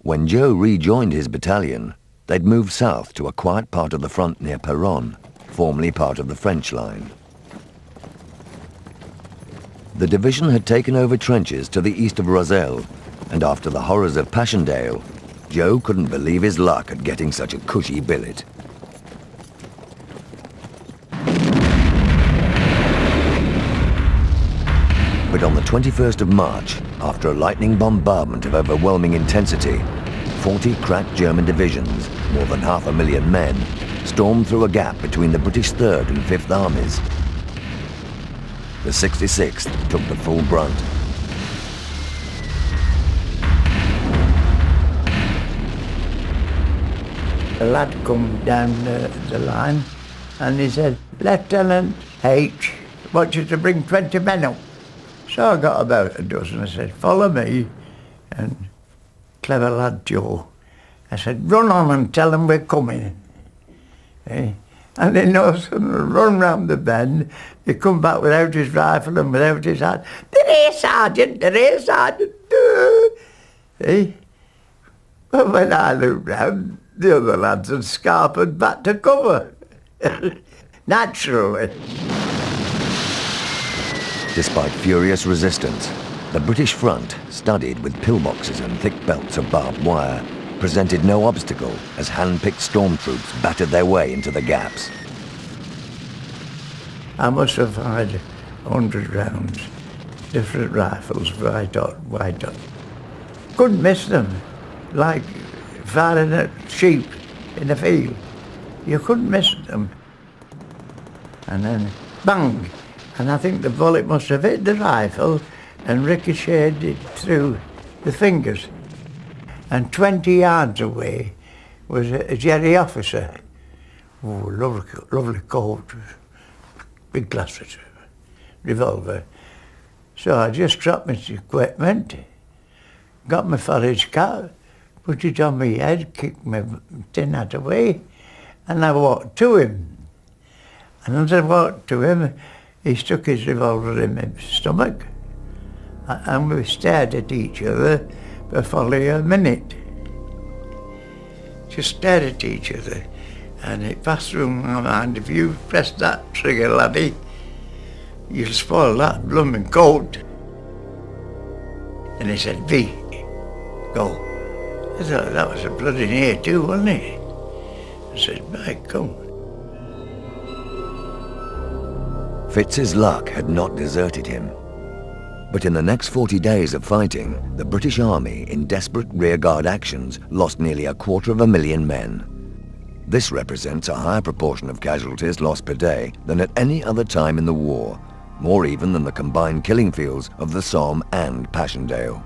When Joe rejoined his battalion, they'd moved south to a quiet part of the front near Peronne, formerly part of the French line. The division had taken over trenches to the east of Rozelle, and after the horrors of Passchendaele, Joe couldn't believe his luck at getting such a cushy billet. But on the 21st of March, after a lightning bombardment of overwhelming intensity, 40 crack German divisions, more than 500,000 men, stormed through a gap between the British 3rd and 5th Armies. The 66th took the full brunt. A lad come down the line and he said, "Lieutenant H wants you to bring 20 men up." So I got about a dozen. I said, "Follow me." And clever lad Joe, I said, "Run on and tell them we're coming." And he knows, run round the bend. He come back without his rifle and without his hat. "They're here, Sergeant, they're here, Sergeant." But when I looked round, the other lads had scarpered back to cover. Naturally. Despite furious resistance, the British front, studded with pillboxes and thick belts of barbed wire, presented no obstacle as hand-picked stormtroops battered their way into the gaps. I must have fired 100 rounds, different rifles, white dot. Couldn't miss them, like firing at sheep in a field. You couldn't miss them. And then, bang! And I think the bullet must have hit the rifle and ricocheted it through the fingers. And 20 yards away was a Jerry officer. Oh, lovely coat, big glasses, revolver. So I just dropped my equipment, got my forage cap, put it on my head, kicked my tin hat away, and I walked to him. And as I walked to him, he stuck his revolver in my stomach, and we stared at each other for fully a minute. Just stared at each other, and it passed through my mind, if you press that trigger, laddie, you'll spoil that blooming coat. And he said, "V, go." I thought that was a bloody near too, wasn't it? I said, "Mike, come." Fitz's luck had not deserted him. But in the next 40 days of fighting, the British Army, in desperate rearguard actions, lost nearly 250,000 men. This represents a higher proportion of casualties lost per day than at any other time in the war, more even than the combined killing fields of the Somme and Passchendaele.